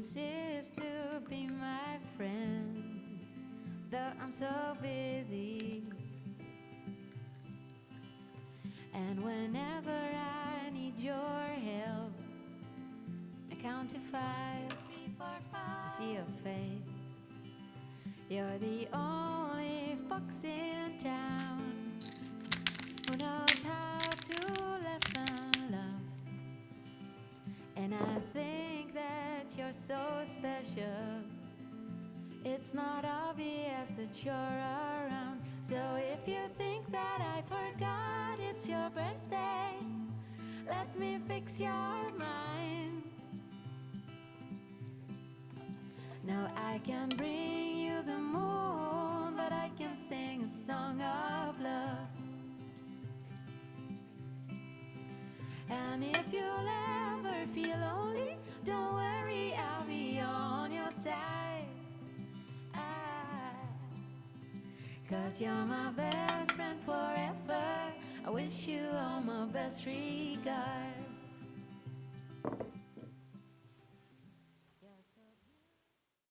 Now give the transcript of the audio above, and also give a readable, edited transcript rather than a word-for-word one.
insist to be my friend, though I'm so busy. And whenever I need your help, I count to 5, 3, 4, 5. I see your face. You're the only fox in town who knows how to laugh and love. And I think that you're so special. It's not obvious that you're around. So if you think that I forgot it's your birthday, let me fix your mind. No, I can bring you the moon, but I can sing a song of love. And if you'll ever feel lonely, don't worry, I'll be on your side. 'Cause you're my best friend forever. I wish you all my best regards.